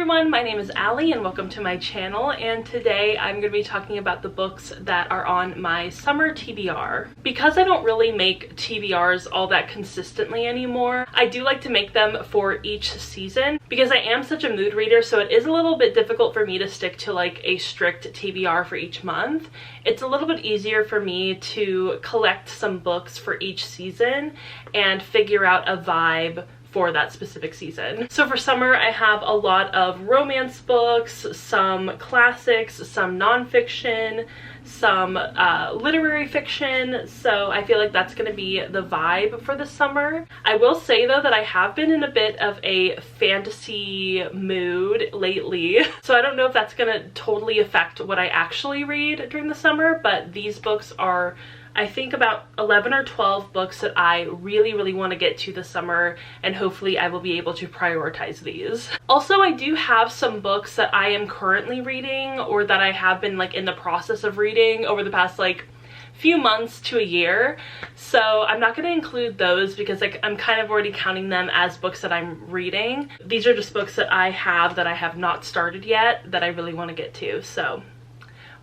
everyone, my name is Allie and welcome to my channel, and today I'm going to be talking about the books that are on my summer TBR. Because I don't really make TBRs all that consistently anymore, I do like to make them for each season because I am such a mood reader, so it is a little bit difficult for me to stick to like a strict TBR for each month. It's a little bit easier for me to collect some books for each season and figure out a vibe for that specific season. So for summer, I have a lot of romance books, some classics, some nonfiction, some literary fiction, so I feel like that's going to be the vibe for the summer. I will say though that I have been in a bit of a fantasy mood lately, so I don't know if that's going to totally affect what I actually read during the summer, but these books are, I think, about 11 or 12 books that I really want to get to this summer, and hopefully I will be able to prioritize these. Also, I do have some books that I am currently reading or that I have been like in the process of reading over the past like few months to a year, so I'm not going to include those because like I'm kind of already counting them as books that I'm reading. These are just books that I have not started yet that I really want to get to. So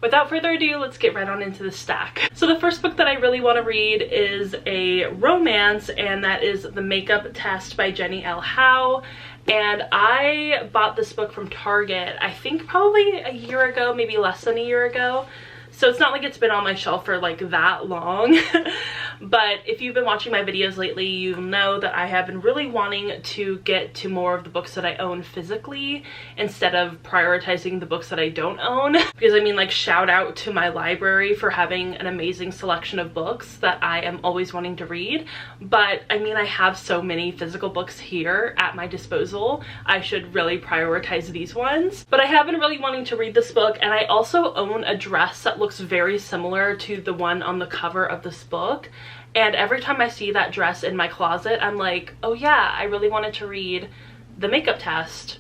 without further ado, let's get right on into the stack. So the first book that I really want to read is a romance, and that is The Makeup Test by Jenny L. Howe. And I bought this book from Target, I think probably a year ago, maybe less than a year ago. So it's not like it's been on my shelf for like that long. But if you've been watching my videos lately, you know that I have been really wanting to get to more of the books that I own physically instead of prioritizing the books that I don't own. Because I mean, like, shout out to my library for having an amazing selection of books that I am always wanting to read. But I mean, I have so many physical books here at my disposal. I should really prioritize these ones. But I have been really wanting to read this book, and I also own a dress that looks very similar to the one on the cover of this book. And every time I see that dress in my closet, I'm like, oh yeah, I really wanted to read The Makeup Test,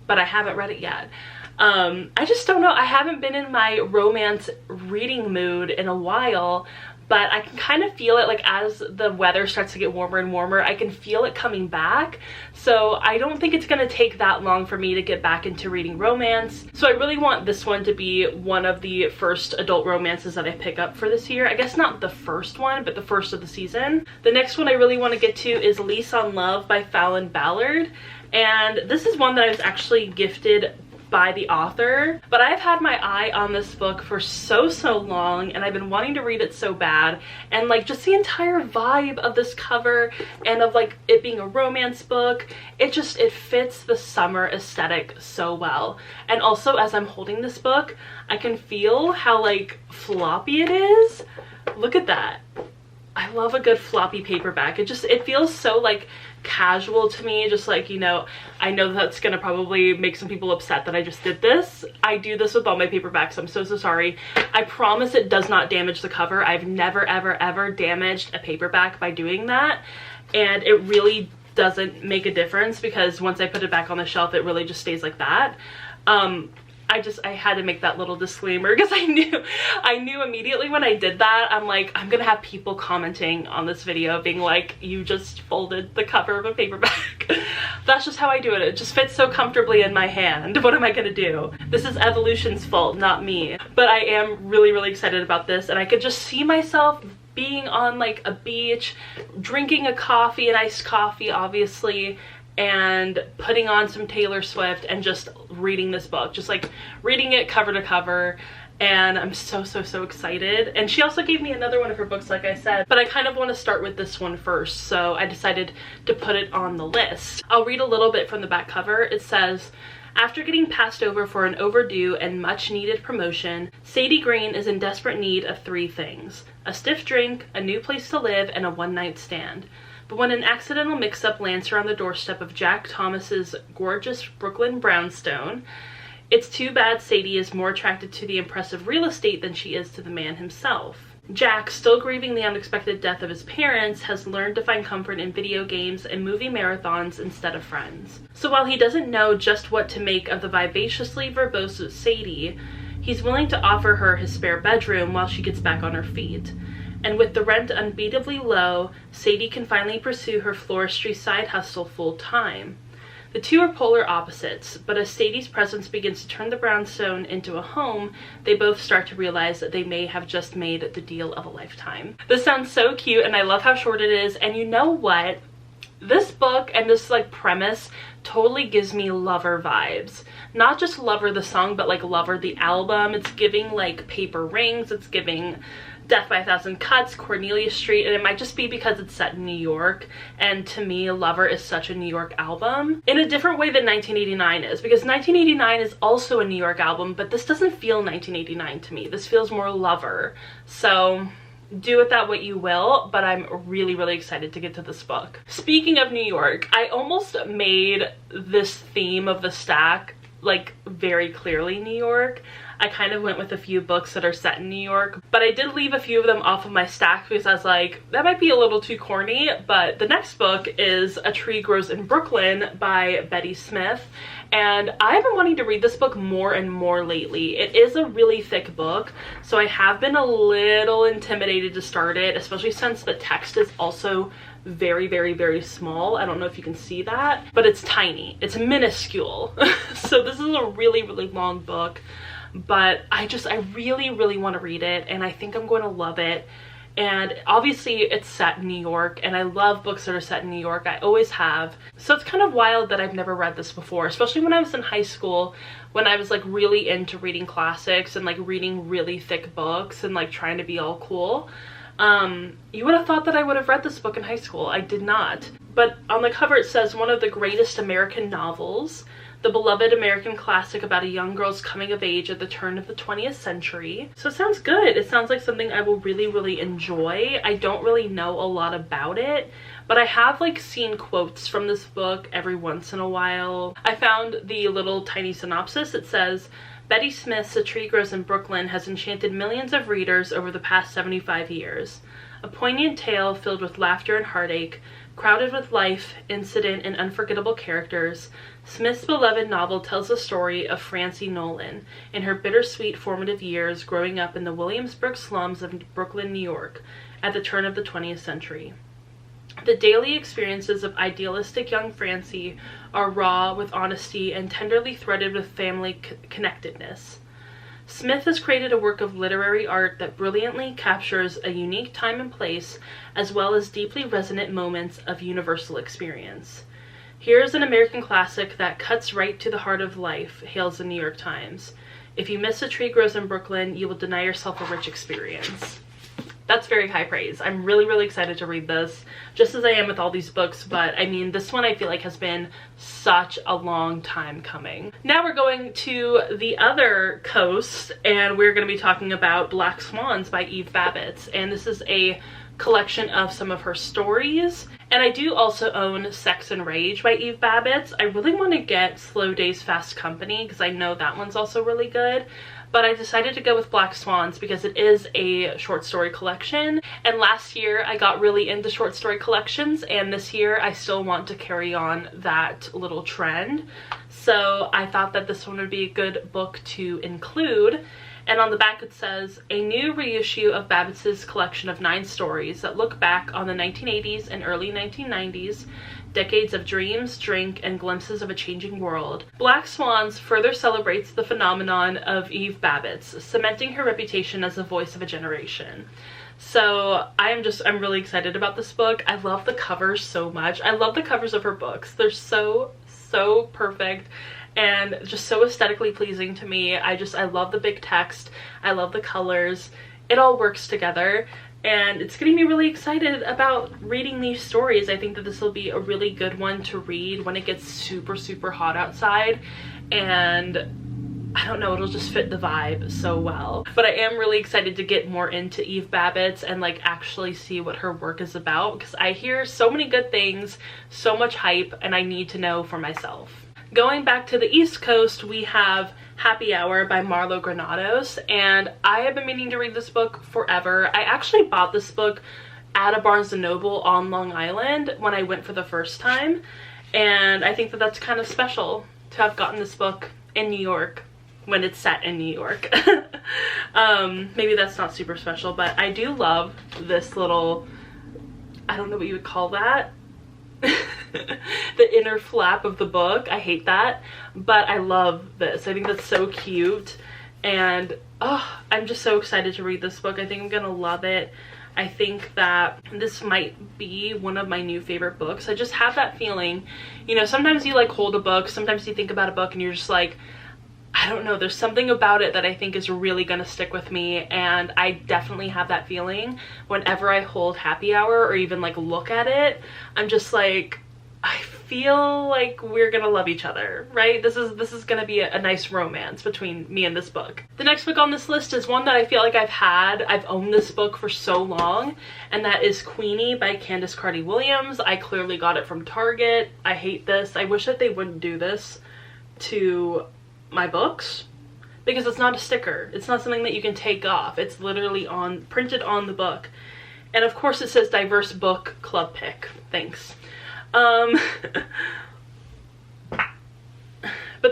but I haven't read it yet. I just don't know. I haven't been in my romance reading mood in a while, but I can kind of feel it, like, as the weather starts to get warmer and warmer, I can feel it coming back. So I don't think it's gonna take that long for me to get back into reading romance. So I really want this one to be one of the first adult romances that I pick up for this year. I guess not the first one, but the first of the season. The next one I really want to get to is Lease on Love by Fallon Ballard. And this is one that I was actually gifted by the author, but I've had my eye on this book for so long, and I've been wanting to read it so bad. And like, just the entire vibe of this cover and of like it being a romance book, it fits the summer aesthetic so well. And also, as I'm holding this book, I can feel how like floppy it is. Look at that. I love a good floppy paperback. It feels so like casual to me, just like, you know, I know that's gonna probably make some people upset that I just did this. I do this with all my paperbacks. I'm so sorry. I promise it does not damage the cover. I've never ever damaged a paperback by doing that, and it really doesn't make a difference because once I put it back on the shelf, it really just stays like that. I had to make that little disclaimer because I knew immediately when I did that, I'm like, I'm gonna have people commenting on this video being like, you just folded the cover of a paperback. That's just how I do it. It just fits so comfortably in my hand. What am I gonna do? This is evolution's fault, not me. But I am really excited about this, and I could just see myself being on like a beach, drinking a coffee, an iced coffee obviously, and putting on some Taylor Swift and just reading this book, just like reading it cover to cover. And I'm so excited. And she also gave me another one of her books, like I said, but I kind of want to start with this one first, so I decided to put it on the list. I'll read a little bit from the back cover. It says, after getting passed over for an overdue and much needed promotion, Sadie Green is in desperate need of 3 things: a stiff drink, a new place to live, and a one-night stand. But when an accidental mix-up lands her on the doorstep of Jack Thomas's gorgeous Brooklyn brownstone, it's too bad Sadie is more attracted to the impressive real estate than she is to the man himself. Jack, still grieving the unexpected death of his parents, has learned to find comfort in video games and movie marathons instead of friends. So while he doesn't know just what to make of the vivaciously verbose Sadie, he's willing to offer her his spare bedroom while she gets back on her feet. And with the rent unbeatably low, Sadie can finally pursue her floristry side hustle full time. The two are polar opposites, but as Sadie's presence begins to turn the brownstone into a home, they both start to realize that they may have just made the deal of a lifetime. This sounds so cute, and I love how short it is. And you know what? This book and this like premise totally gives me Lover vibes. Not just Lover the song, but like Lover the album. It's giving like Paper Rings, it's giving Death by a Thousand Cuts, Cornelia Street, and it might just be because it's set in New York, and to me Lover is such a New York album in a different way than 1989 is, because 1989 is also a New York album, but this doesn't feel 1989 to me. This feels more Lover. So do with that what you will, but I'm really excited to get to this book. Speaking of New York, I almost made this theme of the stack like very clearly New York. I kind of went with a few books that are set in New York, but I did leave a few of them off of my stack because I was like, that might be a little too corny. But the next book is A Tree Grows in Brooklyn by Betty Smith, and I've been wanting to read this book more and more lately. It is a really thick book, so I have been a little intimidated to start it, especially since the text is also very small. I don't know if you can see that, but it's tiny. It's minuscule. So this is a really long book, but I really want to read it, and I think I'm going to love it. And obviously it's set in New York, and I love books that are set in New York. I always have. So it's kind of wild that I've never read this before, especially when I was in high school, when I was like really into reading classics and like reading really thick books and like trying to be all cool. You would have thought that I would have read this book in high school. I did not. But on the cover it says, one of the greatest American novels, the beloved American classic about a young girl's coming of age at the turn of the 20th century. So it sounds good. It sounds like something I will really enjoy. I don't really know a lot about it, but I have like seen quotes from this book every once in a while. I found the little tiny synopsis. It says, Betty Smith's A Tree Grows in Brooklyn has enchanted millions of readers over the past 75 years. A poignant tale filled with laughter and heartache, crowded with life, incident, and unforgettable characters, Smith's beloved novel tells the story of Francie Nolan in her bittersweet formative years growing up in the Williamsburg slums of Brooklyn, New York, at the turn of the 20th century. The daily experiences of idealistic young Francie are raw with honesty and tenderly threaded with family connectedness. Smith has created a work of literary art that brilliantly captures a unique time and place, as well as deeply resonant moments of universal experience. Here's an American classic that cuts right to the heart of life, hails the New York Times. If you miss A Tree Grows in Brooklyn, you will deny yourself a rich experience. That's very high praise. I'm really excited to read this, just as I am with all these books, but I mean, this one I feel like has been such a long time coming. Now we're going to the other coast, and we're going to be talking about Black Swans by Eve Babbitt, and this is a collection of some of her stories. And I do also own Sex and Rage by Eve Babbitt. I really want to get Slow Days Fast Company because I know that one's also really good. But I decided to go with Black Swans because it is a short story collection. And last year I got really into short story collections, and this year I still want to carry on that little trend. So I thought that this one would be a good book to include. And on the back it says, a new reissue of Babbitt's collection of 9 stories that look back on the 1980s and early 1990s, decades of dreams, drink, and glimpses of a changing world. Black Swans further celebrates the phenomenon of Eve Babbitt, cementing her reputation as the voice of a generation. So I'm really excited about this book. I love the covers so much. I love the covers of her books. They're so perfect and just so aesthetically pleasing to me. I love the big text. I love the colors. It all works together, and it's getting me really excited about reading these stories. I think that this will be a really good one to read when it gets super hot outside, and I don't know, it'll just fit the vibe so well. But I am really excited to get more into Eve Babbitt and like actually see what her work is about, because I hear so many good things, so much hype, and I need to know for myself. Going back to the East Coast, we have Happy Hour by Marlo Granados, and I have been meaning to read this book forever. I actually bought this book at a Barnes & Noble on Long Island when I went for the first time, and I think that that's kind of special to have gotten this book in New York when it's set in New York. Maybe that's not super special, but I do love this little, I don't know what you would call that. the inner flap of the book. I hate that, but I love this. I think that's so cute, and oh, I'm just so excited to read this book. I think I'm gonna love it. I think that this might be one of my new favorite books. I just have that feeling, you know, sometimes you like hold a book, sometimes you think about a book and you're just like, I don't know, there's something about it that I think is really gonna stick with me, and I definitely have that feeling whenever I hold Happy Hour or even like look at it. I'm just like, I feel like we're gonna love each other, right? This is gonna be a nice romance between me and this book. The next book on this list is one that I feel like I've owned this book for so long, and that is Queenie by Candice Carty Williams. I clearly got it from Target. I hate this. I wish that they wouldn't do this to my books, because it's not a sticker. It's not something that you can take off. It's literally printed on the book. And of course it says diverse book club pick. Thanks. But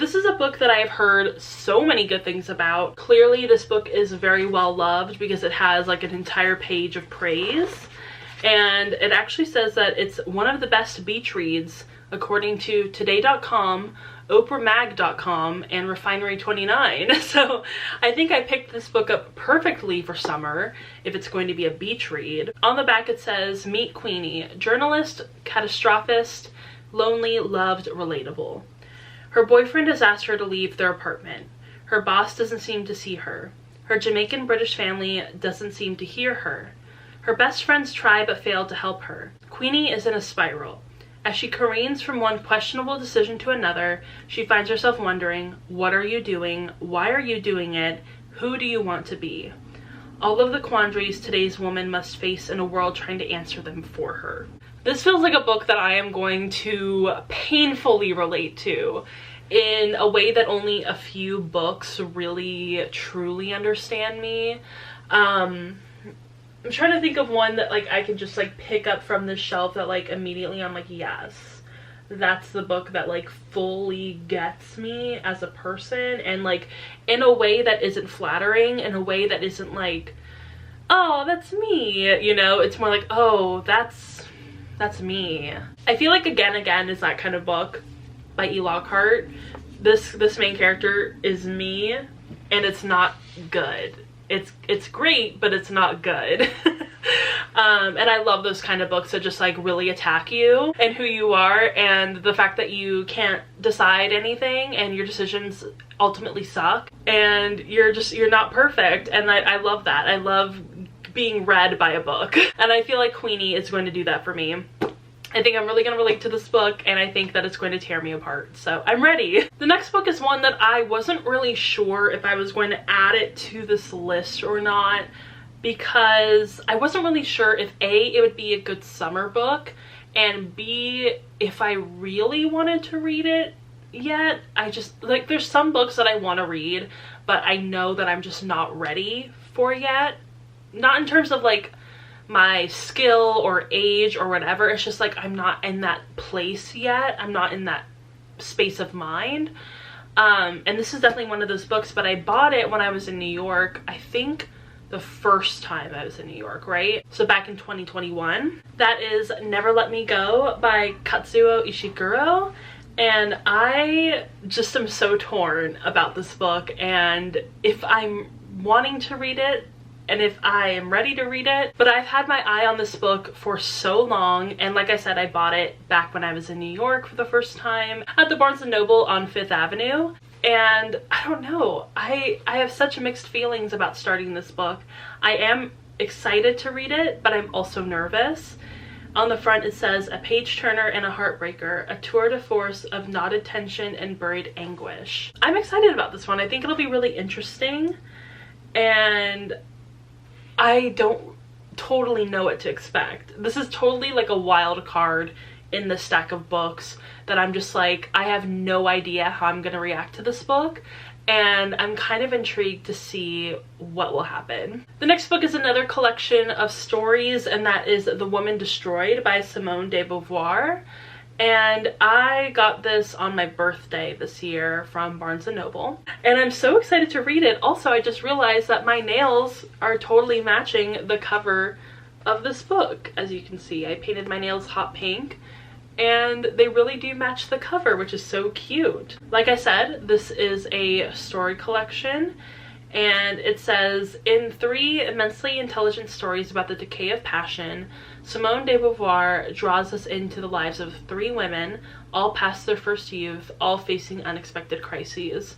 this is a book that I have heard so many good things about. Clearly this book is very well loved because it has like an entire page of praise, and it actually says that it's one of the best beach reads according to today.com, oprahmag.com, and refinery29. So I think I picked this book up perfectly for summer if it's going to be a beach read. On the back it says, meet Queenie, journalist, catastrophist, lonely, loved, relatable. Her boyfriend has asked her to leave their apartment. Her boss doesn't seem to see her. Her Jamaican British family doesn't seem to hear her. Her best friends try but fail to help her. Queenie is in a spiral. As she careens from one questionable decision to another, she finds herself wondering, what are you doing? Why are you doing it? Who do you want to be? All of the quandaries today's woman must face in a world trying to answer them for her. This feels like a book that I am going to painfully relate to in a way that only a few books really truly understand me. I'm trying to think of one that like I can just like pick up from the shelf that like immediately I'm like, yes, that's the book that like fully gets me as a person, and like in a way that isn't flattering, in a way that isn't like, oh, that's me, you know. It's more like, oh, that's me. I feel like Again is that kind of book by E. Lockhart. This main character is me, and it's not good. It's great, but it's not good. And I love those kind of books that just like really attack you and who you are, and the fact that you can't decide anything and your decisions ultimately suck, and you're not perfect. And I love that. I love being read by a book, and I feel like Queenie is going to do that for me. I think I'm really going to relate to this book, and I think that it's going to tear me apart, so I'm ready. The next book is one that I wasn't really sure if I was going to add it to this list or not, because I wasn't really sure if A, it would be a good summer book, and B, if I really wanted to read it yet. I just, like, there's some books that I want to read, but I know that I'm just not ready for yet. Not in terms of like my skill or age or whatever, it's just like I'm not in that place yet. I'm not in that space of mind. And this is definitely one of those books, but I bought it when I was in New York, I think the first time I was in New York, right? So back in 2021. That is Never Let Me Go by Katsuo Ishiguro. And I just am so torn about this book, and if I'm wanting to read it, and if I am ready to read it. But I've had my eye on this book for so long, and like I said, I bought it back when I was in New York for the first time at the Barnes & Noble on 5th Avenue. And I don't know, I have such mixed feelings about starting this book. I am excited to read it, but I'm also nervous. On the front it says, a page turner and a heartbreaker, a tour de force of knotted tension and buried anguish. I'm excited about this one. I think it'll be really interesting, and I don't totally know what to expect. This is totally like a wild card in the stack of books that I'm just like, I have no idea how I'm gonna react to this book, and I'm kind of intrigued to see what will happen. The next book is another collection of stories, and that is The Woman Destroyed by Simone de Beauvoir. And I got this on my birthday this year from Barnes & Noble, and I'm so excited to read it. Also, I just realized that my nails are totally matching the cover of this book. As you can see, I painted my nails hot pink, and they really do match the cover, which is so cute. Like I said, this is a story collection, and it says, in 3 immensely intelligent stories about the decay of passion, Simone de Beauvoir draws us into the lives of 3 women, all past their first youth, all facing unexpected crises.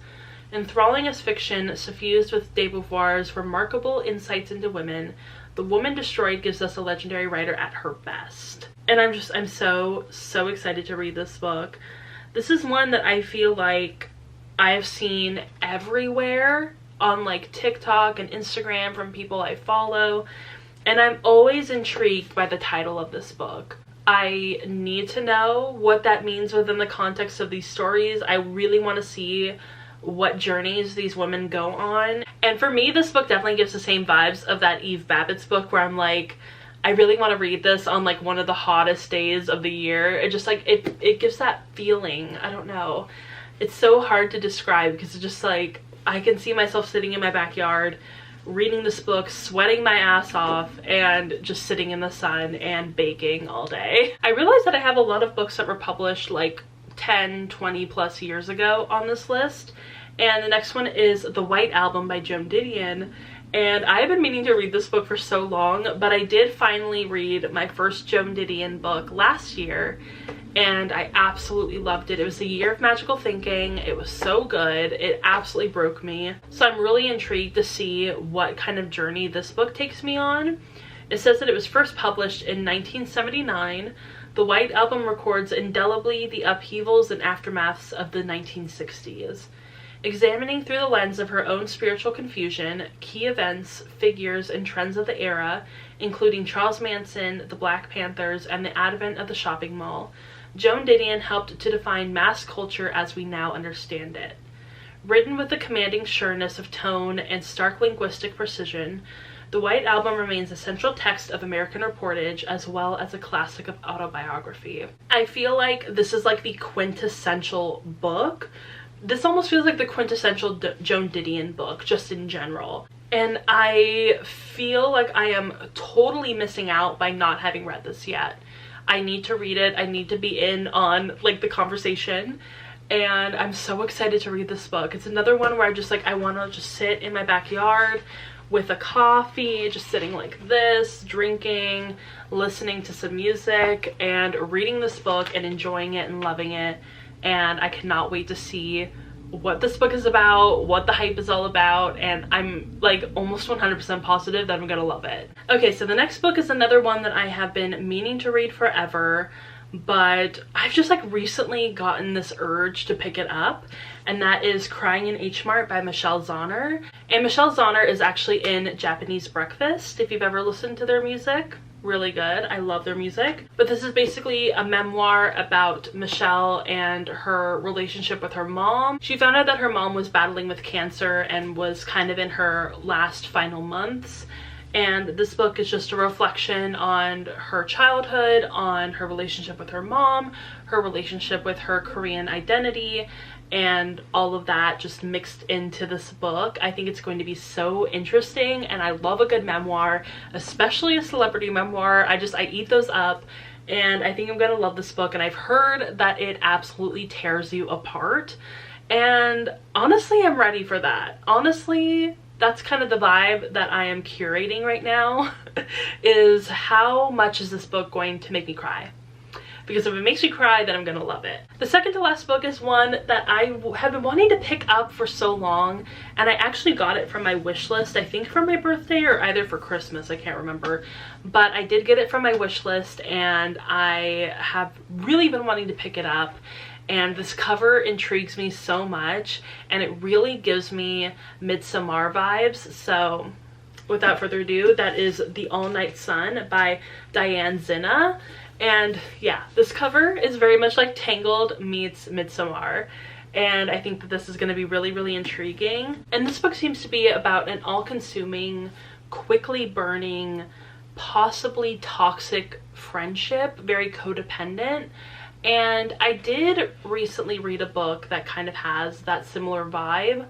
Enthralling as fiction, suffused with de Beauvoir's remarkable insights into women, The Woman Destroyed gives us a legendary writer at her best. And I'm so excited to read this book. This is one that I feel like I have seen everywhere on like TikTok and Instagram from people I follow, and I'm always intrigued by the title of this book. I need to know what that means within the context of these stories. I really want to see what journeys these women go on. And for me, this book definitely gives the same vibes of that Eve Babbitt's book, where I'm like, I really want to read this on like one of the hottest days of the year. It just like, it gives that feeling. I don't know. It's so hard to describe because it's just like, I can see myself sitting in my backyard reading this book, sweating my ass off, and just sitting in the sun and baking all day. I realized that I have a lot of books that were published like 10, 20 plus years ago on this list. And the next one is The White Album by Joan Didion. And I have been meaning to read this book for so long, but I did finally read my first Joan Didion book last year, and I absolutely loved it. It was The Year of Magical Thinking. It was so good. It absolutely broke me. So I'm really intrigued to see what kind of journey this book takes me on. It says that it was first published in 1979. The White Album records indelibly the upheavals and aftermaths of the 1960s. Examining through the lens of her own spiritual confusion, key events, figures, and trends of the era, including Charles Manson, the Black Panthers, and the advent of the shopping mall, Joan Didion helped to define mass culture as we now understand it. Written with the commanding sureness of tone and stark linguistic precision, The White Album remains a central text of American reportage as well as a classic of autobiography. I feel like this is like the quintessential book. This almost feels like the quintessential Joan Didion book, just in general. And I feel like I am totally missing out by not having read this yet. I need to read it. I need to be in on like the conversation. And I'm so excited to read this book. It's another one where I want to just sit in my backyard with a coffee, just sitting like this, drinking, listening to some music, and reading this book and enjoying it and loving it. And I cannot wait to see what this book is about, what the hype is all about, and I'm like almost 100% positive that I'm gonna love it. Okay, so the next book is another one that I have been meaning to read forever, but I've just like recently gotten this urge to pick it up, and that is Crying in H Mart by Michelle Zauner. And Michelle Zauner is actually in Japanese Breakfast, if you've ever listened to their music. Really good. I love their music. But this is basically a memoir about Michelle and her relationship with her mom. She found out that her mom was battling with cancer and was kind of in her last final months. And this book is just a reflection on her childhood, on her relationship with her mom, her relationship with her Korean identity, and all of that just mixed into this book. I think it's going to be so interesting, and I love a good memoir, especially a celebrity memoir. I eat those up, and I think I'm gonna love this book. And I've heard that it absolutely tears you apart, and honestly I'm ready for that. Honestly, that's kind of the vibe that I am curating right now is how much is this book going to make me cry? Because if it makes me cry, then I'm gonna love it. The second to last book is one that I have been wanting to pick up for so long, and I actually got it from my wish list, I think for my birthday or either for Christmas, I can't remember. But I did get it from my wish list, and I have really been wanting to pick it up. And this cover intrigues me so much, and it really gives me Midsommar vibes. So without further ado, that is The All Night Sun by Diane Zinna. And yeah, this cover is very much like Tangled meets Midsommar, and I think that this is going to be really, really intriguing. And this book seems to be about an all-consuming, quickly burning, possibly toxic friendship, very codependent. And I did recently read a book that kind of has that similar vibe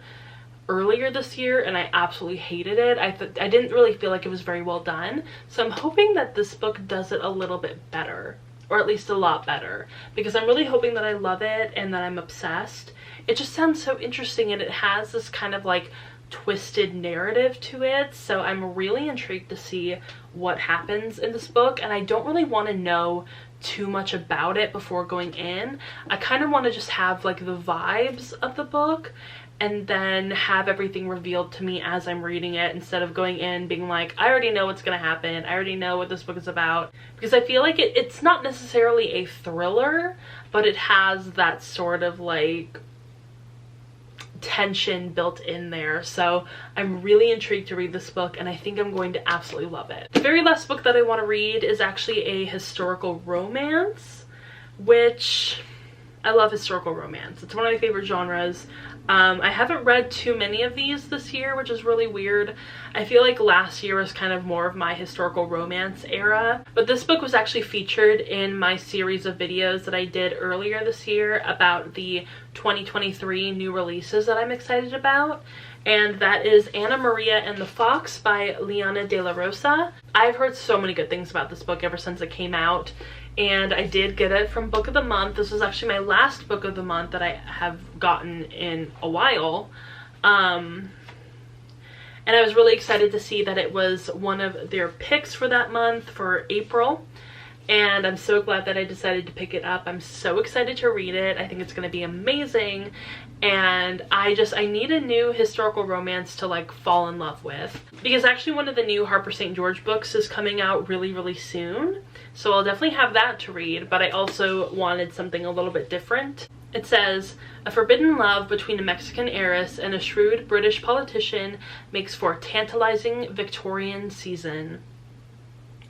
earlier this year, and I absolutely hated it. I didn't really feel like it was very well done, so I'm hoping that this book does it a little bit better. or at least a lot better, because I'm really hoping that I love it and that I'm obsessed. It just sounds so interesting, and it has this kind of like twisted narrative to it, so I'm really intrigued to see what happens in this book, and I don't really want to know too much about it before going in. I kind of want to just have like the vibes of the book and then have everything revealed to me as I'm reading it, instead of going in being like, I already know what's gonna happen, I already know what this book is about. Because I feel like it's not necessarily a thriller, but it has that sort of like tension built in there. So I'm really intrigued to read this book, and I think I'm going to absolutely love it. The very last book that I want to read is actually a historical romance, which I love historical romance. It's one of my favorite genres. I haven't read too many of these this year, which is really weird. I feel like last year was kind of more of my historical romance era, but this book was actually featured in my series of videos that I did earlier this year about the 2023 new releases that I'm excited about, and that is Anna Maria and the Fox by Liana de la Rosa. I've heard so many good things about this book ever since it came out, and I did get it from Book of the Month. This was actually my last Book of the Month that I have gotten in a while. And I was really excited to see that it was one of their picks for that month, for April. And I'm so glad that I decided to pick it up. I'm so excited to read it. I think it's going to be amazing. And I need a new historical romance to like fall in love with. Because actually one of the new Harper St. George books is coming out really, really soon. So I'll definitely have that to read, but I also wanted something a little bit different. It says, a forbidden love between a Mexican heiress and a shrewd British politician makes for a tantalizing Victorian season.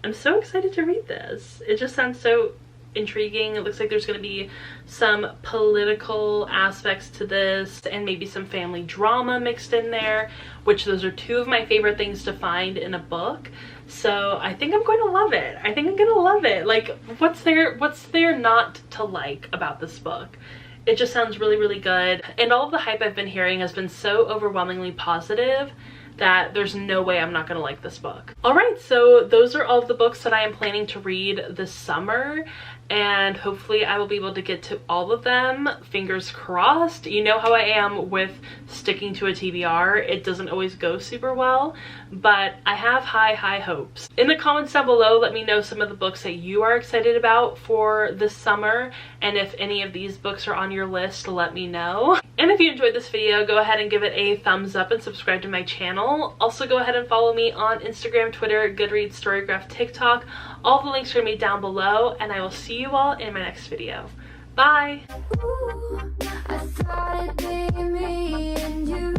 I'm so excited to read this. It just sounds so intriguing. It looks like there's going to be some political aspects to this and maybe some family drama mixed in there, which those are two of my favorite things to find in a book. So I think I'm going to love it. I think I'm going to love it. Like, what's there not to like about this book? It just sounds really, really good. And all of the hype I've been hearing has been so overwhelmingly positive that there's no way I'm not gonna like this book. Alright, so those are all of the books that I am planning to read this summer, and hopefully I will be able to get to all of them. Fingers crossed. You know how I am with sticking to a TBR. It doesn't always go super well, but I have high hopes. In the comments down below, let me know some of the books that you are excited about for this summer, and if any of these books are on your list, let me know. And if you enjoyed this video, go ahead and give it a thumbs up and subscribe to my channel. Also go ahead and follow me on Instagram, Twitter, Goodreads, Storygraph, TikTok. All the links are going to be down below, and I will see you all in my next video. Bye! Ooh, I thought it'd be me and you.